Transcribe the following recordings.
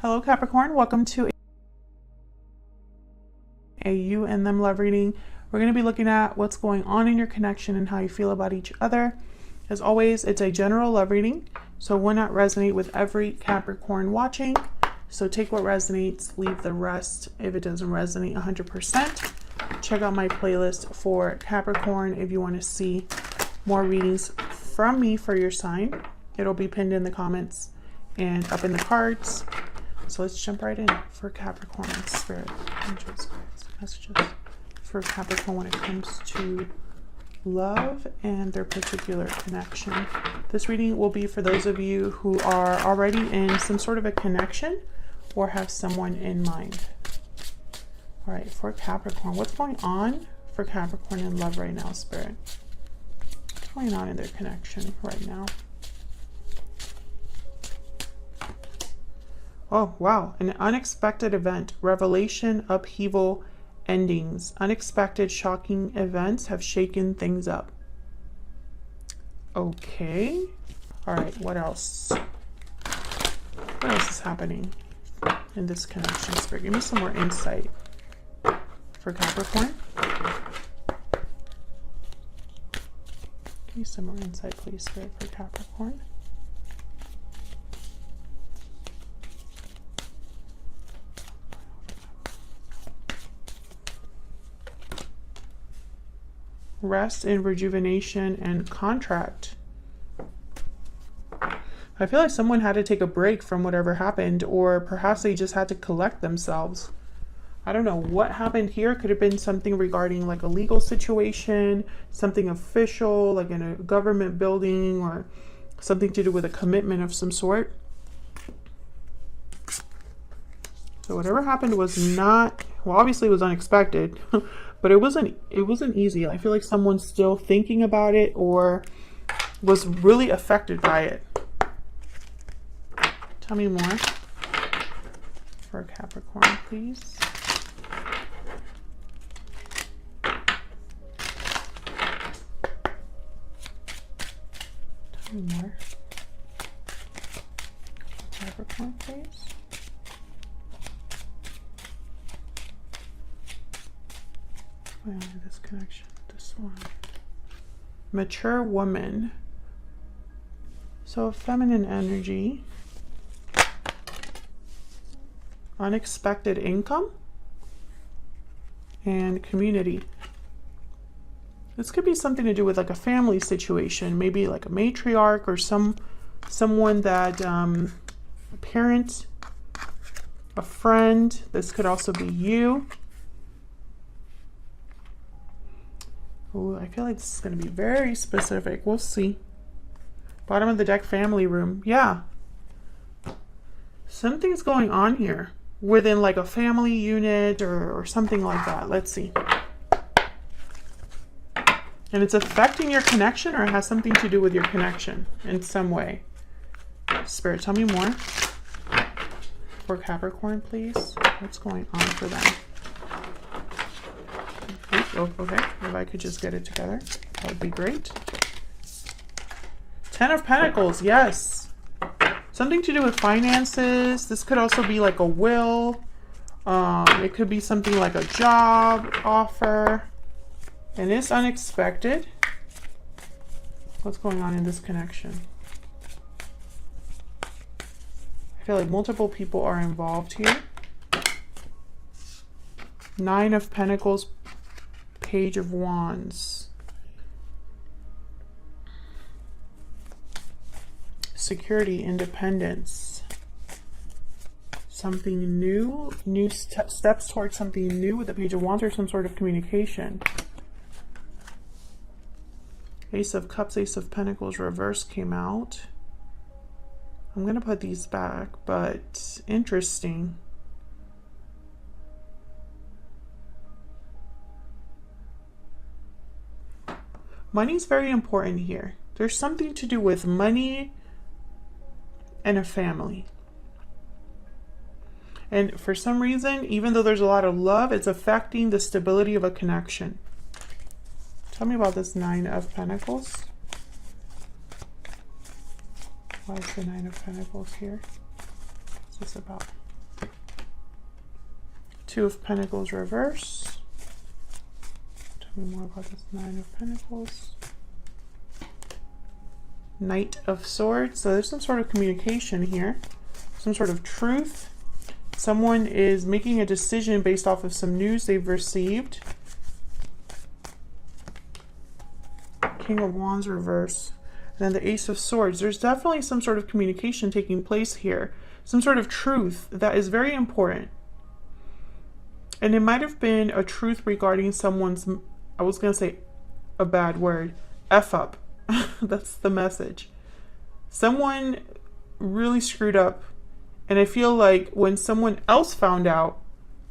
Hello Capricorn, welcome to a you and them love reading. We're going to be looking at what's going on in your connection and how you feel about each other. As always, it's a general love reading, so it will not resonate with every Capricorn watching. So take what resonates, leave the rest if it doesn't resonate 100%. Check out my playlist for Capricorn if you want to see more readings from me for your sign. It'll be pinned in the comments and up in the cards. So let's jump right in for Capricorn. Spirit, angels, messages for Capricorn when it comes to love and their particular connection. This reading will be for those of you who are already in some sort of a connection or have someone in mind. All right, for Capricorn, what's going on for Capricorn in love right now, Spirit? What's going on in their connection right now? Oh, wow. An unexpected event, revelation, upheaval, endings. Unexpected, shocking events have shaken things up. Okay. All right, what else? What else is happening in this connection, Spirit? Give me some more insight for Capricorn. Give me some more insight, please, Spirit, for Capricorn. Rest and rejuvenation and contract. I feel like someone had to take a break from whatever happened, or perhaps they just had to collect themselves. I don't know what happened here. Could have been something regarding like a legal situation, something official, like in a government building, or something to do with a commitment of some sort. So whatever happened was not, well, obviously it was unexpected, but it wasn't easy. I feel like someone's still thinking about it or was really affected by it. Tell me more for Capricorn, please. Tell me more. Capricorn, please. This connection, this one. Mature woman. So feminine energy. Unexpected income. And community. This could be something to do with like a family situation, maybe like a matriarch or someone that a parent, a friend. This could also be you. Ooh, I feel like this is going to be very specific. We'll see. Bottom of the deck, family room. Yeah. Something's going on here within like a family unit or something like that. Let's see. And it's affecting your connection, or it has something to do with your connection in some way. Spirit, tell me more. For Capricorn, please. What's going on for them? Oh, okay, if I could just get it together, that would be great. 10 of Pentacles, yes. Something to do with finances. This could also be like a will. It could be something like a job offer. And it's unexpected. What's going on in this connection? I feel like multiple people are involved here. 9 of Pentacles, Page of Wands. Security, independence. Something new, steps towards something new with the Page of Wands, or some sort of communication. Ace of Cups, Ace of Pentacles reverse came out. I'm going to put these back, but interesting. Money's very important here. There's something to do with money and a family. And for some reason, even though there's a lot of love, it's affecting the stability of a connection. Tell me about this 9 of Pentacles. Why is the 9 of Pentacles here? What's this about? Two of Pentacles reverse. Tell me more about this Nine of Pentacles. Knight of Swords. So there's some sort of communication here, some sort of truth. Someone is making a decision based off of some news they've received. King of Wands reverse. And then the Ace of Swords. There's definitely some sort of communication taking place here. Some sort of truth that is very important. And it might have been a truth regarding someone's, I was going to say a bad word, F up. That's the message. Someone really screwed up. And I feel like when someone else found out,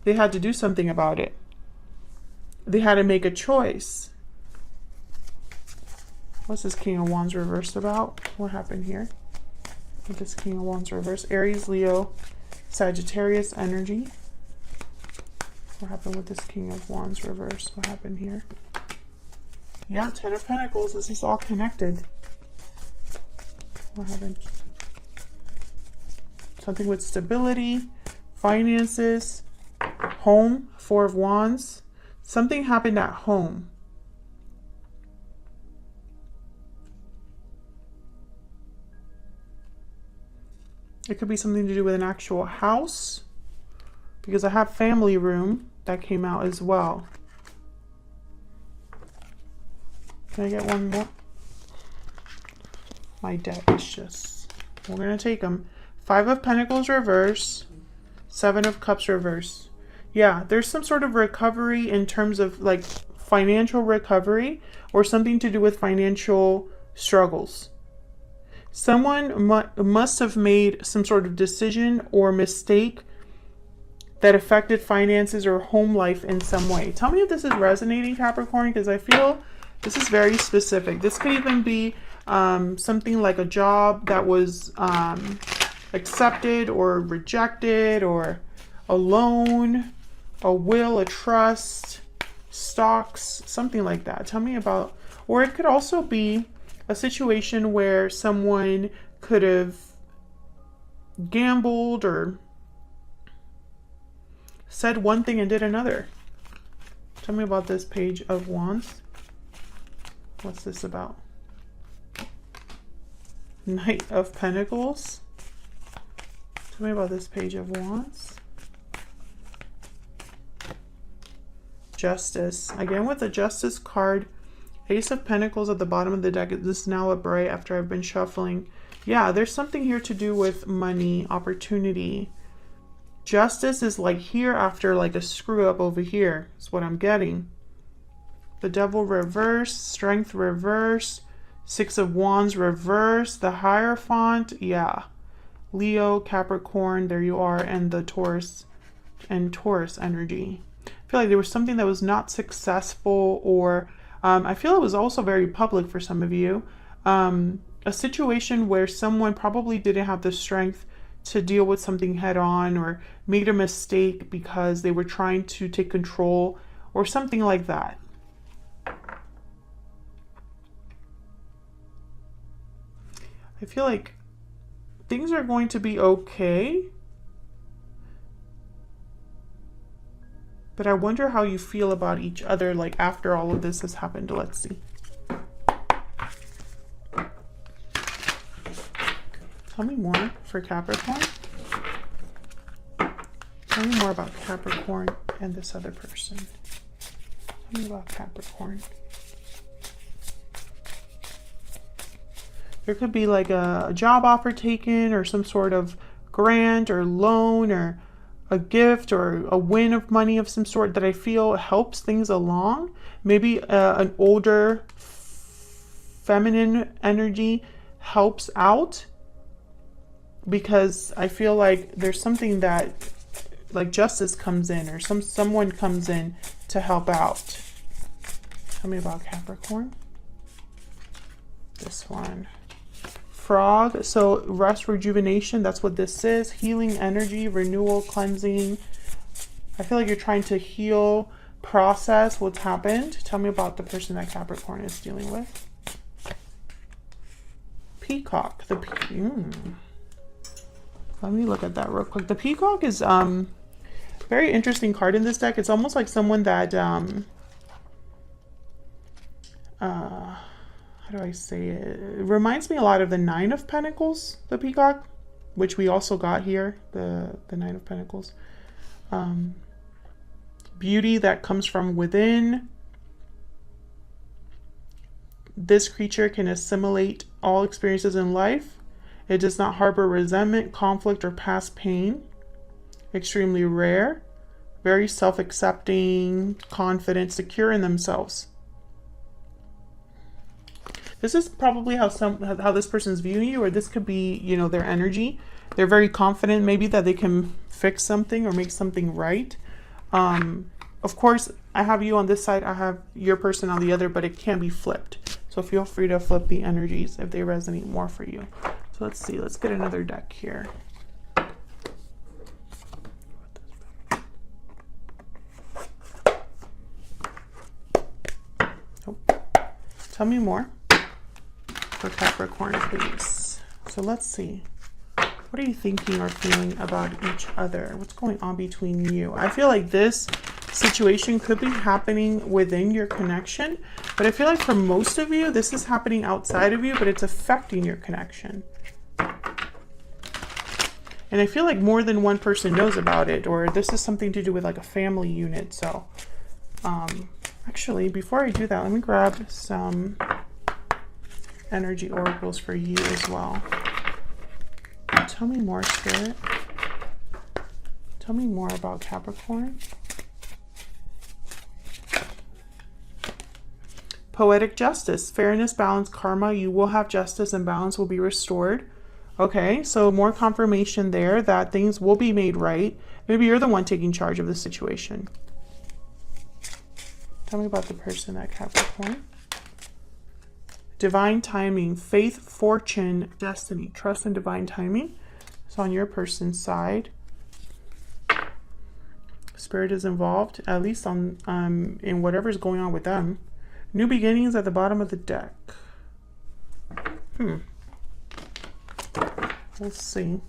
they had to do something about it. They had to make a choice. What's this King of Wands reversed about? What happened here with this King of Wands reverse? Aries, Leo, Sagittarius energy. What happened with this King of Wands reverse? What happened here? Yeah, Ten of Pentacles. This is all connected. What happened? Something with stability, finances, home, Four of Wands. Something happened at home. It could be something to do with an actual house, because I have family room that came out as well. Can I get one more? My deck is just, we're going to take them. Five of Pentacles reverse, Seven of Cups reverse. Yeah, there's some sort of recovery in terms of like financial recovery or something to do with financial struggles. Someone must have made some sort of decision or mistake that affected finances or home life in some way. Tell me if this is resonating, Capricorn, because I feel this is very specific. This could even be something like a job that was accepted or rejected, or a loan, a will, a trust, stocks, something like that. Tell me about, or it could also be a situation where someone could have gambled or said one thing and did another. Tell me about this Page of Wands. What's this about? Knight of Pentacles. Tell me about this Page of Wands. Justice. Again with the Justice card. Ace of Pentacles at the bottom of the deck. This is now upright after I've been shuffling. Yeah, there's something here to do with money, opportunity. Justice is like here after like a screw up over here. Is what I'm getting. The Devil reverse, Strength reverse, Six of Wands reverse, the Hierophant. Yeah. Leo, Capricorn, there you are, and the Taurus and Taurus energy. I feel like there was something that was not successful, or I feel it was also very public for some of you. A situation where someone probably didn't have the strength to deal with something head on, or made a mistake because they were trying to take control or something like that. I feel like things are going to be okay, but I wonder how you feel about each other, like after all of this has happened. Let's see. Tell me more for Capricorn. Tell me more about Capricorn and this other person. Tell me about Capricorn. There could be like a job offer taken, or some sort of grant or loan, or a gift or a win of money of some sort that I feel helps things along. Maybe an older feminine energy helps out, because I feel like there's something that like justice comes in, or someone comes in to help out. Tell me about Capricorn. This one. Frog. So rest, rejuvenation, that's what this is. Healing energy, renewal, cleansing. I feel like you're trying to heal, process what's happened. Tell me about the person that Capricorn is dealing with. Peacock. Let me look at that real quick. The peacock is Very interesting card in this deck. It's almost like someone that, how do I say it? It reminds me a lot of the Nine of Pentacles, the Peacock, which we also got here, the Nine of Pentacles. Beauty that comes from within. This creature can assimilate all experiences in life. It does not harbor resentment, conflict, or past pain. Extremely rare. Very self-accepting, confident, secure in themselves. This is probably how this person's viewing you, or this could be, you know, their energy. They're very confident, maybe that they can fix something or make something right. Of course, I have you on this side, I have your person on the other, but it can be flipped. So feel free to flip the energies if they resonate more for you. So let's see, let's get another deck here. Oh. Tell me more for Capricorn, please. So let's see. What are you thinking or feeling about each other? What's going on between you? I feel like this situation could be happening within your connection, but I feel like for most of you, this is happening outside of you, but it's affecting your connection. And I feel like more than one person knows about it, or this is something to do with like a family unit. So actually, before I do that, let me grab some energy oracles for you as well. Tell me more, Spirit. Tell me more about Capricorn. Poetic justice, fairness, balance, karma. You will have justice and balance will be restored. Okay, so more confirmation there that things will be made right. Maybe you're the one taking charge of the situation. Tell me about the person at Capricorn. Divine timing, faith, fortune, destiny, trust, and divine timing. So on your person's side, Spirit is involved, at least on in whatever's going on with them. New beginnings at the bottom of the deck. Let's see.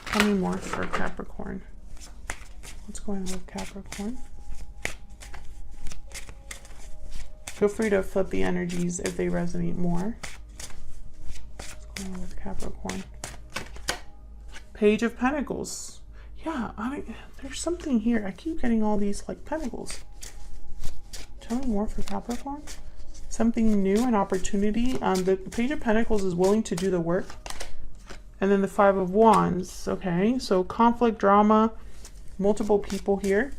Tell me more for Capricorn. What's going on with Capricorn? Feel free to flip the energies if they resonate more. What's going on with Capricorn? Page of Pentacles. Yeah, there's something here. I keep getting all these like pentacles. Tell me more for Capricorn. Something new, an opportunity. The Page of Pentacles is willing to do the work. And then the Five of Wands. Okay, so conflict, drama, multiple people here.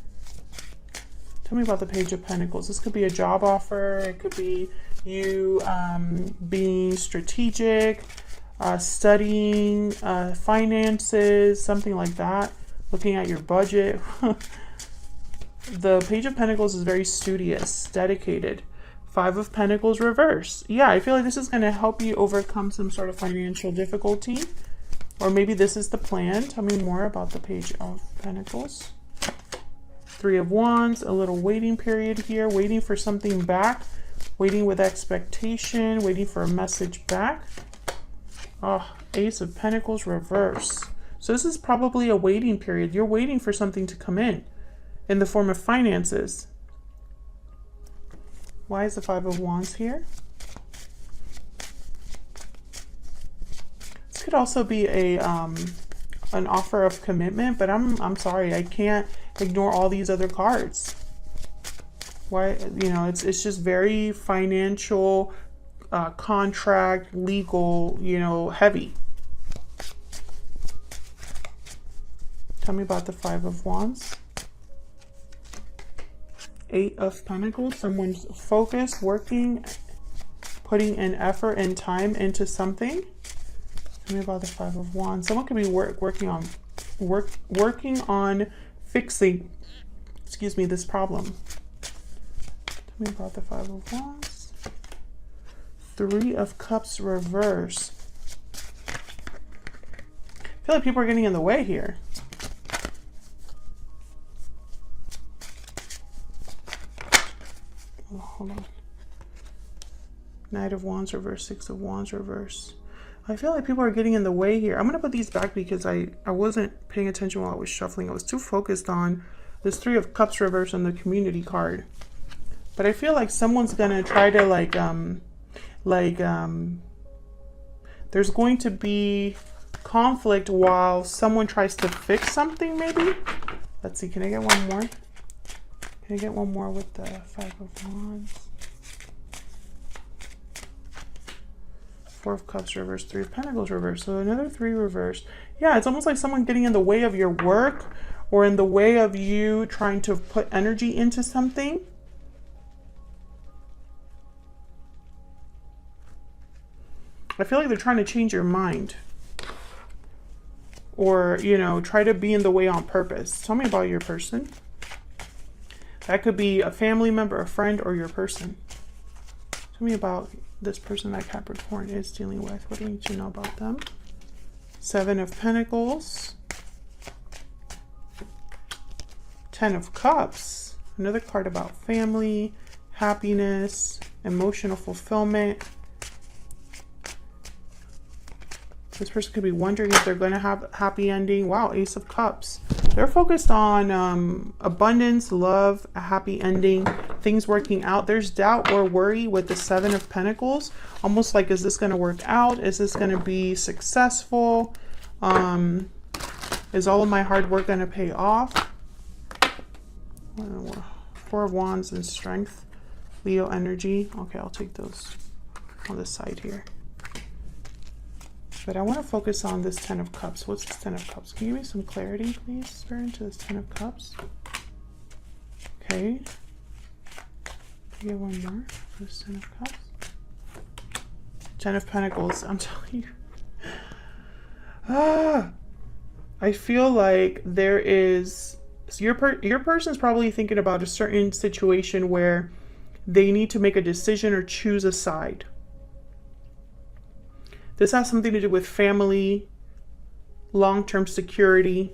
Tell me about the Page of Pentacles. This could be a job offer. It could be you being strategic, studying, finances, something like that. Looking at your budget. The Page of Pentacles is very studious, dedicated. Five of Pentacles reverse. Yeah, I feel like this is going to help you overcome some sort of financial difficulty. Or maybe this is the plan. Tell me more about the Page of Pentacles. Three of Wands, a little waiting period here, waiting for something back, waiting with expectation, waiting for a message back. Oh, Ace of Pentacles reverse. So this is probably a waiting period. You're waiting for something to come in the form of finances. Why is the Five of Wands here? This could also be a an offer of commitment, but I'm sorry, I can't ignore all these other cards. Why, you know, it's just very financial, contract, legal, you know, heavy. Tell me about the Five of Wands. Eight of Pentacles, someone's focused, working, putting an effort and time into something. Tell me about the Five of Wands. Someone could be working on fixing, excuse me, this problem. Tell me about the Five of Wands. Three of Cups reverse. I feel like people are getting in the way here. Oh, hold on. Knight of Wands reverse, Six of Wands reverse. I feel like people are getting in the way here. I'm going to put these back because I wasn't paying attention while I was shuffling. I was too focused on this Three of Cups reverse and the Community card. But I feel like someone's going to try to there's going to be conflict while someone tries to fix something maybe. Let's see, can I get one more? Can I get one more with the Five of Wands? Four of Cups reverse, Three of Pentacles reverse. So another three reverse. Yeah, it's almost like someone getting in the way of your work or in the way of you trying to put energy into something. I feel like they're trying to change your mind. Or, you know, try to be in the way on purpose. Tell me about your person. That could be a family member, a friend, or your person. Tell me about this person that Capricorn is dealing with. What do you need to know about them? Seven of Pentacles. Ten of Cups. Another card about family, happiness, emotional fulfillment. This person could be wondering if they're going to have a happy ending. Wow, Ace of Cups. They're focused on abundance, love, a happy ending, things working out. There's doubt or worry with the Seven of Pentacles. Almost like, is this going to work out? Is this going to be successful? Is all of my hard work going to pay off? Four of Wands and Strength. Leo energy. Okay, I'll take those on the side here. But I want to focus on this Ten of Cups. What's this Ten of Cups? Can you give me some clarity, please, Spirit, into this Ten of Cups? Okay. Can you get one more for this Ten of Cups? Ten of Pentacles. I'm telling you. I feel like there is... So your person's probably thinking about a certain situation where they need to make a decision or choose a side. This has something to do with family, long-term security.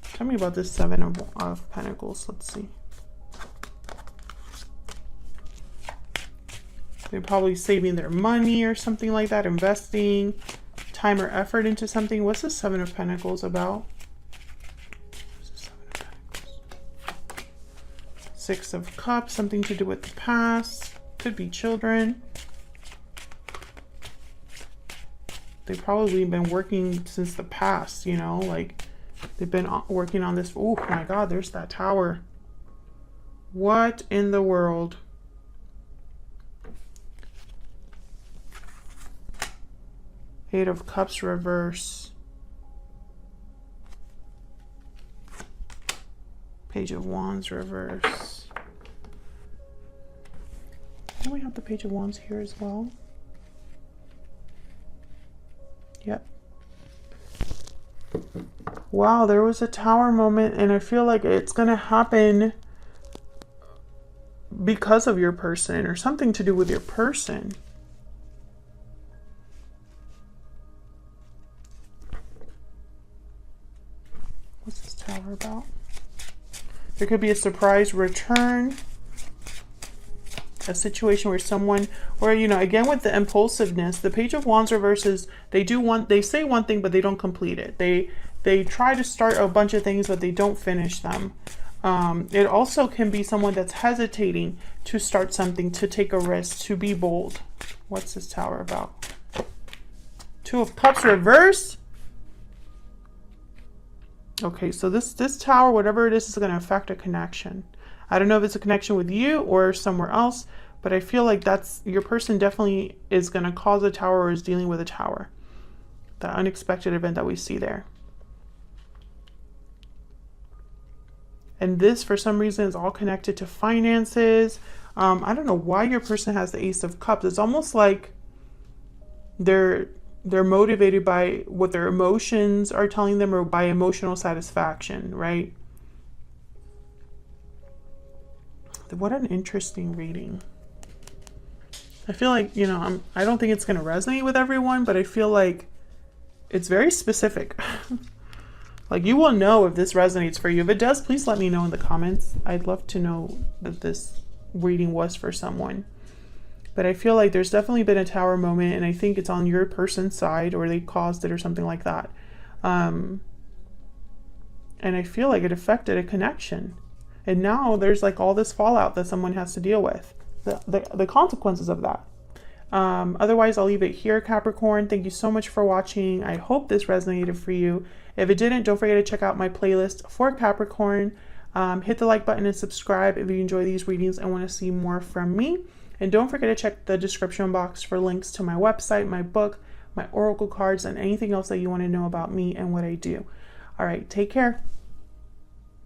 Tell me about this Seven of Pentacles. Let's see. They're probably saving their money or something like that, investing time or effort into something. What's the Seven of Pentacles about? What's the Seven of Pentacles? Six of Cups, something to do with the past. Could be children. They've probably been working since the past, you know, like they've been working on this. Oh my God, there's that tower. What in the world? Eight of Cups reverse. Page of Wands reverse. Don't we have the Page of Wands here as well? Yep. Wow, there was a tower moment, and I feel like it's going to happen because of your person or something to do with your person. What's this tower about? There could be a surprise return. A situation where someone, or you know, again with the impulsiveness, the Page of Wands reverses, they say one thing but they don't complete it. They try to start a bunch of things but they don't finish them. It also can be someone that's hesitating to start something, to take a risk, to be bold. What's this tower about? Two of Cups reverse. Okay, so this tower, whatever it is going to affect a connection. I don't know if it's a connection with you or somewhere else, but I feel like that's your person definitely is going to cause a tower or is dealing with a tower. That unexpected event that we see there. And this, for some reason, is all connected to finances. I don't know why your person has the Ace of Cups. It's almost like they're motivated by what their emotions are telling them or by emotional satisfaction, right? What an interesting reading. I feel like, you know, I don't think it's going to resonate with everyone, but I feel like it's very specific. Like, you will know if this resonates for you. If it does, please let me know in the comments. I'd love to know that this reading was for someone. But I feel like there's definitely been a Tower moment, and I think it's on your person's side, or they caused it or something like that. And I feel like it affected a connection. And now there's like all this fallout that someone has to deal with, the consequences of that. Otherwise, I'll leave it here, Capricorn. Thank you so much for watching. I hope this resonated for you. If it didn't, don't forget to check out my playlist for Capricorn. Hit the like button and subscribe if you enjoy these readings and want to see more from me. And don't forget to check the description box for links to my website, my book, my oracle cards, and anything else that you want to know about me and what I do. All right, take care.